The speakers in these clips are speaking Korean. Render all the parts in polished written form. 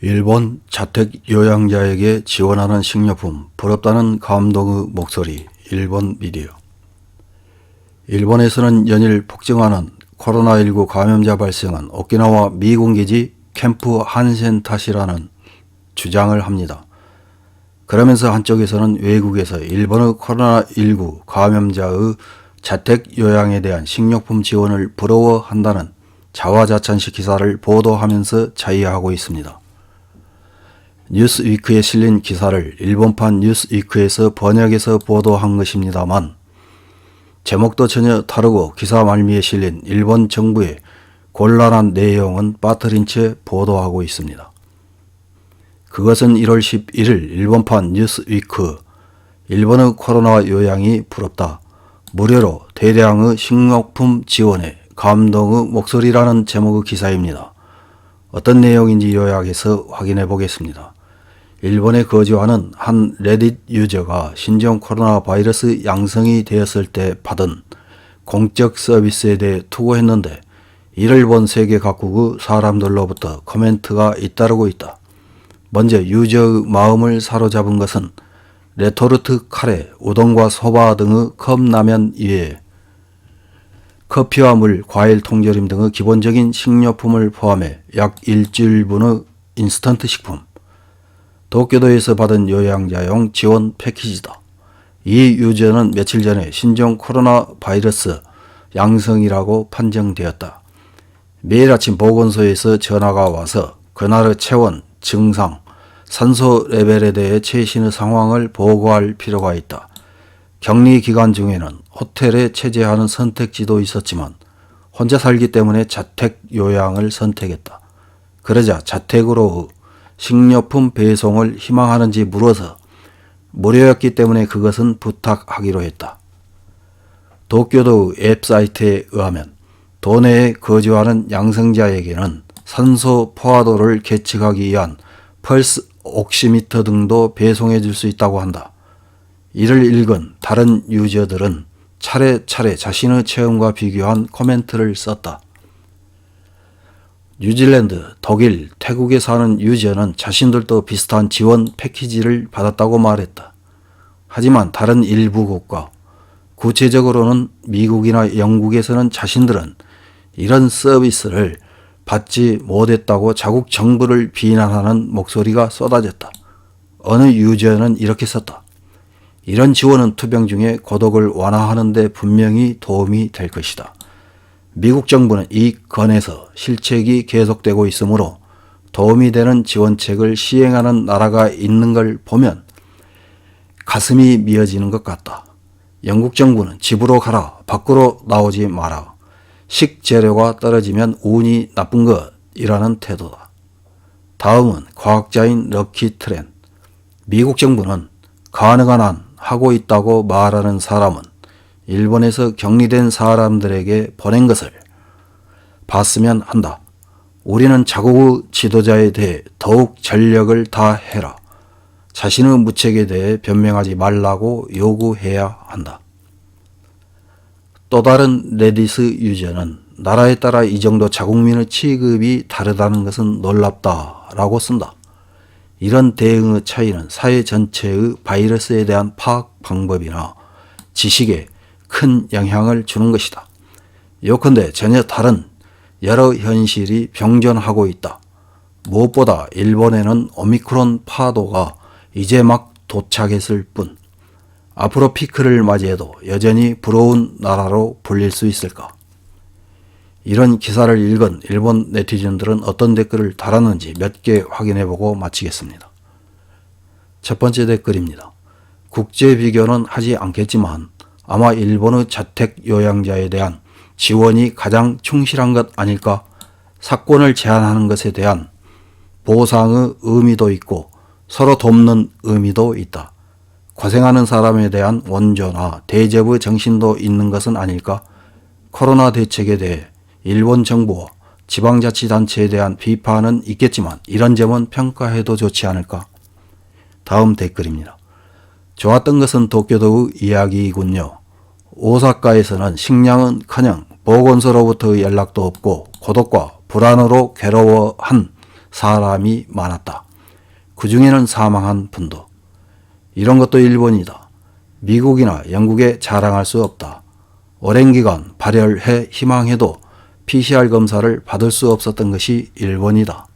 일본 자택 요양자에게 지원하는 식료품 부럽다는 감동의 목소리. 일본 미디어. 일본에서는 연일 폭증하는 코로나19 감염자 발생은 오키나와 미군기지 캠프 한센 탓이라는 주장을 합니다. 그러면서 한쪽에서는 외국에서 일본의 코로나19 감염자의 자택 요양에 대한 식료품 지원을 부러워한다는 자화자찬식 기사를 보도하면서 자의하고 있습니다. 뉴스위크에 실린 기사를 일본판 뉴스위크에서 번역해서 보도한 것입니다만 제목도 전혀 다르고 기사 말미에 실린 일본 정부의 곤란한 내용은 빠뜨린 채 보도하고 있습니다. 그것은 1월 11일 일본판 뉴스위크 일본의 코로나 요양이 부럽다. 무료로 대량의 식료품 지원에 감동의 목소리라는 제목의 기사입니다. 어떤 내용인지 요약해서 확인해 보겠습니다. 일본에 거주하는 한 레딧 유저가 신종 코로나 바이러스 양성이 되었을 때 받은 공적 서비스에 대해 투고했는데 이를 본 세계 각국의 사람들로부터 코멘트가 잇따르고 있다. 먼저 유저의 마음을 사로잡은 것은 레토르트 카레, 우동과 소바 등의 컵라면 이외에 커피와 물, 과일, 통조림 등의 기본적인 식료품을 포함해 약 일주일분의 인스턴트 식품, 도쿄도에서 받은 요양자용 지원 패키지다. 이 유저는 며칠 전에 신종 코로나 바이러스 양성이라고 판정되었다. 매일 아침 보건소에서 전화가 와서 그날의 체온, 증상, 산소 레벨에 대해 최신의 상황을 보고할 필요가 있다. 격리 기간 중에는 호텔에 체재하는 선택지도 있었지만 혼자 살기 때문에 자택 요양을 선택했다. 그러자 자택으로 식료품 배송을 희망하는지 물어서 무료였기 때문에 그것은 부탁하기로 했다. 도쿄도 웹사이트에 의하면 도내에 거주하는 양성자에게는 산소 포화도를 계측하기 위한 펄스 옥시미터 등도 배송해 줄 수 있다고 한다. 이를 읽은 다른 유저들은 차례차례 자신의 체험과 비교한 코멘트를 썼다. 뉴질랜드, 독일, 태국에 사는 유저는 자신들도 비슷한 지원 패키지를 받았다고 말했다. 하지만 다른 일부 국가, 구체적으로는 미국이나 영국에서는 자신들은 이런 서비스를 받지 못했다고 자국 정부를 비난하는 목소리가 쏟아졌다. 어느 유저는 이렇게 썼다. 이런 지원은 투병 중에 고독을 완화하는 데 분명히 도움이 될 것이다. 미국 정부는 이 건에서 실책이 계속되고 있으므로 도움이 되는 지원책을 시행하는 나라가 있는 걸 보면 가슴이 미어지는 것 같다. 영국 정부는 집으로 가라, 밖으로 나오지 마라. 식재료가 떨어지면 운이 나쁜 것이라는 태도다. 다음은 과학자인 럭키 트렌. 미국 정부는 가능한 한 하고 있다고 말하는 사람은 일본에서 격리된 사람들에게 보낸 것을 봤으면 한다. 우리는 자국의 지도자에 대해 더욱 전력을 다해라. 자신의 무책에 대해 변명하지 말라고 요구해야 한다. 또 다른 레딧 유저는 나라에 따라 이 정도 자국민의 취급이 다르다는 것은 놀랍다라고 쓴다. 이런 대응의 차이는 사회 전체의 바이러스에 대한 파악 방법이나 지식에 큰 영향을 주는 것이다. 요컨대 전혀 다른 여러 현실이 병존하고 있다. 무엇보다 일본에는 오미크론 파도가 이제 막 도착했을 뿐 앞으로 피크를 맞이해도 여전히 부러운 나라로 불릴 수 있을까? 이런 기사를 읽은 일본 네티즌들은 어떤 댓글을 달았는지 몇 개 확인해보고 마치겠습니다. 첫 번째 댓글입니다. 국제 비교는 하지 않겠지만 아마 일본의 자택 요양자에 대한 지원이 가장 충실한 것 아닐까? 사건을 제한하는 것에 대한 보상의 의미도 있고 서로 돕는 의미도 있다. 고생하는 사람에 대한 원조나 대접의 정신도 있는 것은 아닐까? 코로나 대책에 대해 일본 정부와 지방자치단체에 대한 비판은 있겠지만 이런 점은 평가해도 좋지 않을까? 다음 댓글입니다. 좋았던 것은 도쿄도의 이야기이군요. 오사카에서는 식량은커녕 보건소로부터의 연락도 없고 고독과 불안으로 괴로워한 사람이 많았다. 그 중에는 사망한 분도. 이런 것도 일본이다. 미국이나 영국에 자랑할 수 없다. 오랜 기간 발열해 희망해도 PCR 검사를 받을 수 없었던 것이 일본이다.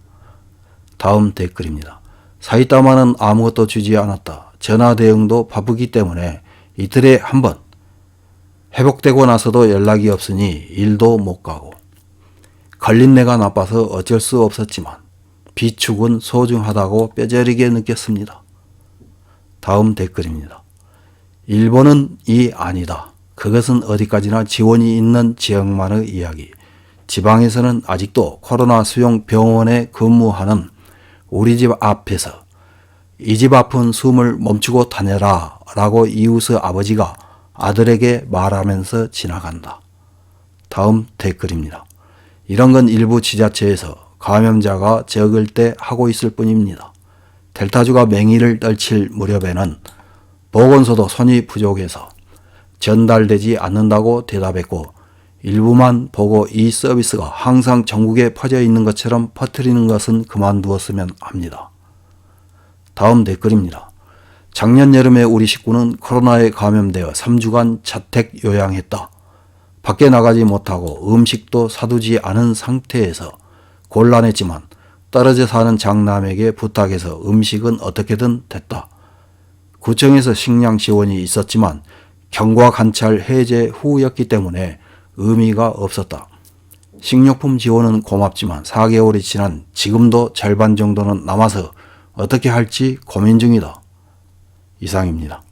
다음 댓글입니다. 사이타마는 아무것도 주지 않았다. 전화 대응도 바쁘기 때문에 이틀에 한 번. 회복되고 나서도 연락이 없으니 일도 못 가고. 걸린 내가 나빠서 어쩔 수 없었지만 비축은 소중하다고 뼈저리게 느꼈습니다. 다음 댓글입니다. 일본은 이 아니다. 그것은 어디까지나 지원이 있는 지역만의 이야기. 지방에서는 아직도 코로나 수용 병원에 근무하는 우리 집 앞에서 이 집 앞은 숨을 멈추고 다녀라 라고 이웃의 아버지가 아들에게 말하면서 지나간다. 다음 댓글입니다. 이런 건 일부 지자체에서 감염자가 적을 때 하고 있을 뿐입니다. 델타주가 맹위를 떨칠 무렵에는 보건소도 손이 부족해서 전달되지 않는다고 대답했고 일부만 보고 이 서비스가 항상 전국에 퍼져 있는 것처럼 퍼뜨리는 것은 그만두었으면 합니다. 다음 댓글입니다. 작년 여름에 우리 식구는 코로나에 감염되어 3주간 자택 요양했다. 밖에 나가지 못하고 음식도 사두지 않은 상태에서 곤란했지만 떨어져 사는 장남에게 부탁해서 음식은 어떻게든 됐다. 구청에서 식량 지원이 있었지만 경과 관찰 해제 후였기 때문에 의미가 없었다. 식료품 지원은 고맙지만 4개월이 지난 지금도 절반 정도는 남아서 어떻게 할지 고민 중이다. 이상입니다.